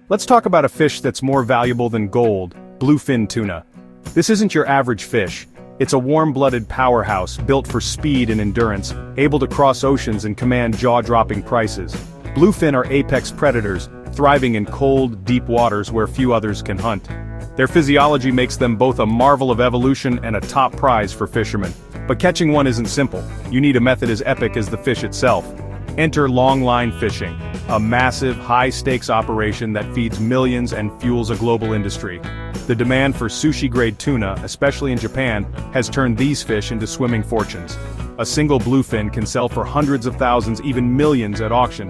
Let's talk about a fish that's more valuable than gold, bluefin tuna. This isn't your average fish. It's a warm-blooded powerhouse built for speed and endurance, able to cross oceans and command jaw-dropping prices. Bluefin are apex predators, thriving in cold, deep waters where few others can hunt. Their physiology makes them both a marvel of evolution and a top prize for fishermen. But catching one isn't simple. You need a method as epic as the fish itself. Enter longline fishing, a massive, high-stakes operation that feeds millions and fuels a global industry. The demand for sushi-grade tuna, especially in Japan, has turned these fish into swimming fortunes. A single bluefin can sell for hundreds of thousands, even millions at auction.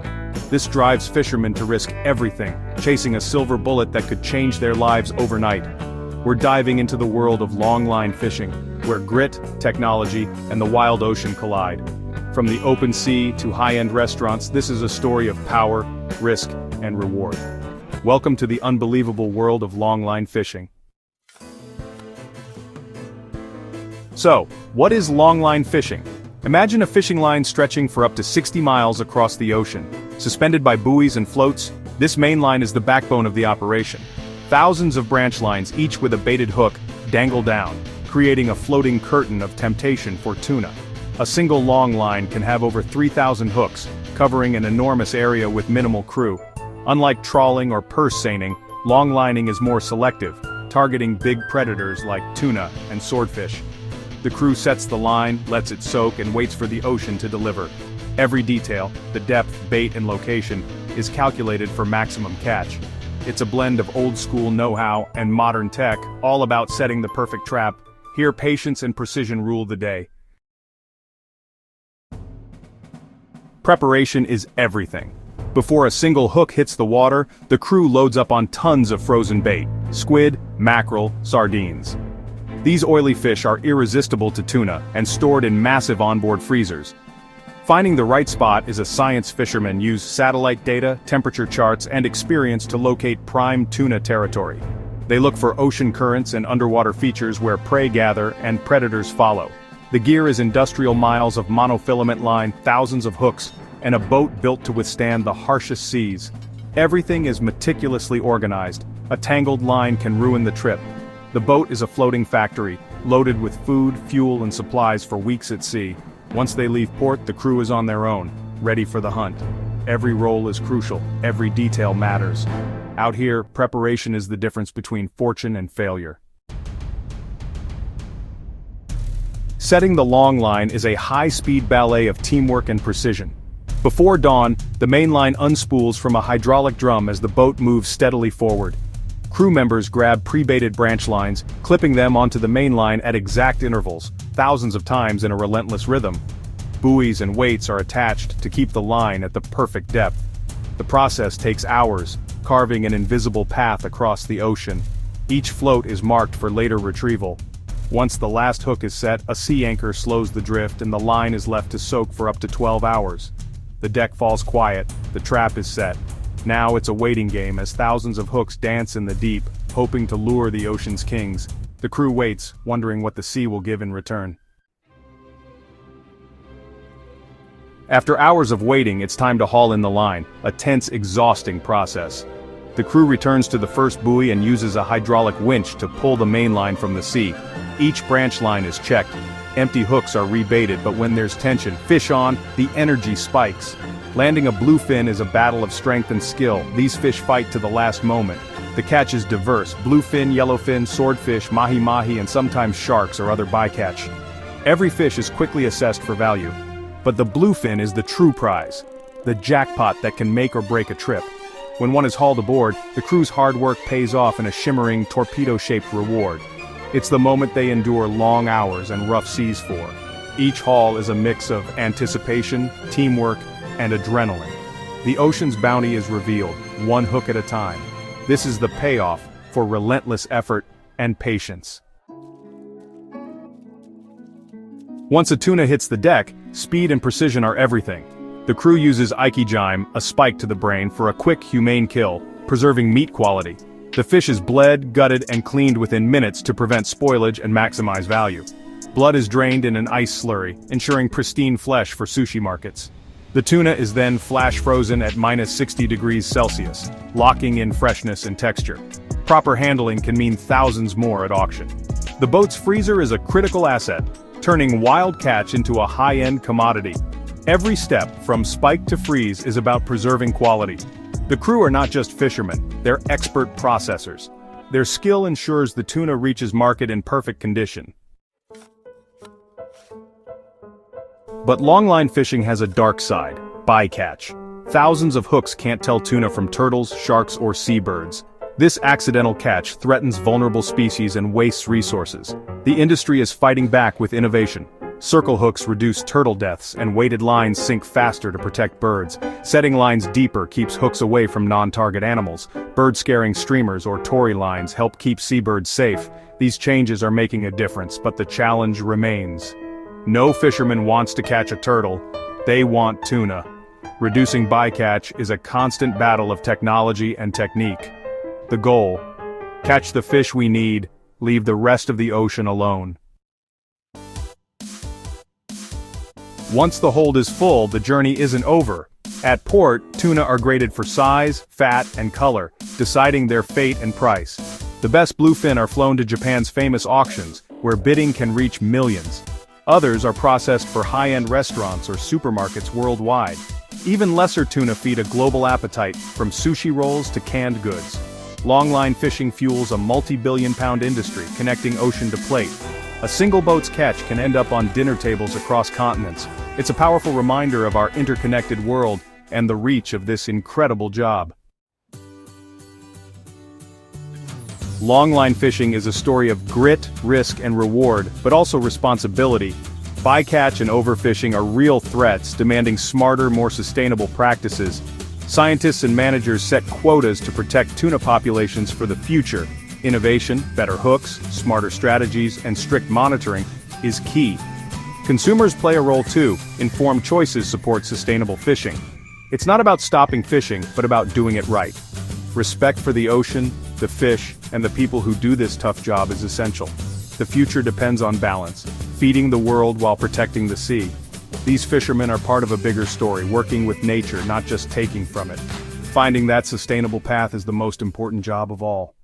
This drives fishermen to risk everything, chasing a silver bullet that could change their lives overnight. We're diving into the world of longline fishing, where grit, technology, and the wild ocean collide. From the open sea to high-end restaurants, this is a story of power, risk, and reward. Welcome to the unbelievable world of longline fishing. So, what is longline fishing? Imagine a fishing line stretching for up to 60 miles across the ocean. Suspended by buoys and floats, this main line is the backbone of the operation. Thousands of branch lines, each with a baited hook, dangle down, creating a floating curtain of temptation for tuna. A single long line can have over 3,000 hooks, covering an enormous area with minimal crew. Unlike trawling or purse seining, longlining is more selective, targeting big predators like tuna and swordfish. The crew sets the line, lets it soak, and waits for the ocean to deliver. Every detail, the depth, bait, and location, is calculated for maximum catch. It's a blend of old-school know-how and modern tech, all about setting the perfect trap. Here, patience and precision rule the day. Preparation is everything. Before a single hook hits the water, the crew loads up on tons of frozen bait: squid, mackerel, sardines. These oily fish are irresistible to tuna and stored in massive onboard freezers. Finding the right spot is a science. Fishermen use satellite data, temperature charts, and experience to locate prime tuna territory. They look for ocean currents and underwater features where prey gather and predators follow. The gear is industrial miles of monofilament line, thousands of hooks, and a boat built to withstand the harshest seas. Everything is meticulously organized. A tangled line can ruin the trip. The boat is a floating factory, loaded with food, fuel, and supplies for weeks at sea. Once they leave port, the crew is on their own, ready for the hunt. Every role is crucial, every detail matters. Out here, preparation is the difference between fortune and failure. Setting the long line is a high-speed ballet of teamwork and precision. Before dawn, the main line unspools from a hydraulic drum as the boat moves steadily forward. Crew members grab pre-baited branch lines, clipping them onto the main line at exact intervals, thousands of times in a relentless rhythm. Buoys and weights are attached to keep the line at the perfect depth. The process takes hours, carving an invisible path across the ocean. Each float is marked for later retrieval. Once the last hook is set, a sea anchor slows the drift and the line is left to soak for up to 12 hours. The deck falls quiet, the trap is set. Now it's a waiting game as thousands of hooks dance in the deep, hoping to lure the ocean's kings. The crew waits, wondering what the sea will give in return. After hours of waiting, it's time to haul in the line, a tense, exhausting process. The crew returns to the first buoy and uses a hydraulic winch to pull the main line from the sea. Each branch line is checked. Empty hooks are rebaited, but when there's tension, fish on, the energy spikes. Landing a bluefin is a battle of strength and skill. These fish fight to the last moment. The catch is diverse: bluefin, yellowfin, swordfish, mahi-mahi, and sometimes sharks or other bycatch. Every fish is quickly assessed for value. But the bluefin is the true prize, the jackpot that can make or break a trip. When one is hauled aboard, the crew's hard work pays off in a shimmering, torpedo-shaped reward. It's the moment they endure long hours and rough seas for. Each haul is a mix of anticipation, teamwork, and adrenaline. The ocean's bounty is revealed, one hook at a time. This is the payoff for relentless effort and patience. Once a tuna hits the deck, speed and precision are everything. The crew uses ikijime, a spike to the brain, for a quick, humane kill, preserving meat quality. The fish is bled, gutted, and cleaned within minutes to prevent spoilage and maximize value. Blood is drained in an ice slurry, ensuring pristine flesh for sushi markets. The tuna is then flash frozen at -60 degrees Celsius, locking in freshness and texture. Proper handling can mean thousands more at auction. The boat's freezer is a critical asset, turning wild catch into a high-end commodity. Every step, from spike to freeze, is about preserving quality. The crew are not just fishermen, they're expert processors. Their skill ensures the tuna reaches market in perfect condition. But longline fishing has a dark side: bycatch. Thousands of hooks can't tell tuna from turtles, sharks, or seabirds. This accidental catch threatens vulnerable species and wastes resources. The industry is fighting back with innovation. Circle hooks reduce turtle deaths, and weighted lines sink faster to protect birds. Setting lines deeper keeps hooks away from non-target animals. Bird-scaring streamers or tory lines help keep seabirds safe. These changes are making a difference, but the challenge remains. No fisherman wants to catch a turtle, they want tuna. Reducing bycatch is a constant battle of technology and technique. The goal: catch the fish we need, leave the rest of the ocean alone. Once the hold is full, the journey isn't over. At port, tuna are graded for size, fat, and color, deciding their fate and price. The best bluefin are flown to Japan's famous auctions, where bidding can reach millions. Others are processed for high-end restaurants or supermarkets worldwide. Even lesser tuna feed a global appetite, from sushi rolls to canned goods. Longline fishing fuels a multi-billion-pound industry, connecting ocean to plate. A single boat's catch can end up on dinner tables across continents. It's a powerful reminder of our interconnected world and the reach of this incredible job. Longline fishing is a story of grit, risk, and reward, but also responsibility. Bycatch and overfishing are real threats, demanding smarter, more sustainable practices. Scientists and managers set quotas to protect tuna populations for the future. Innovation, better hooks, smarter strategies, and strict monitoring is key. Consumers play a role too. Informed choices support sustainable fishing. It's not about stopping fishing, but about doing it right. Respect for the ocean, the fish, and the people who do this tough job is essential. The future depends on balance, feeding the world while protecting the sea. These fishermen are part of a bigger story, working with nature, not just taking from it. Finding that sustainable path is the most important job of all.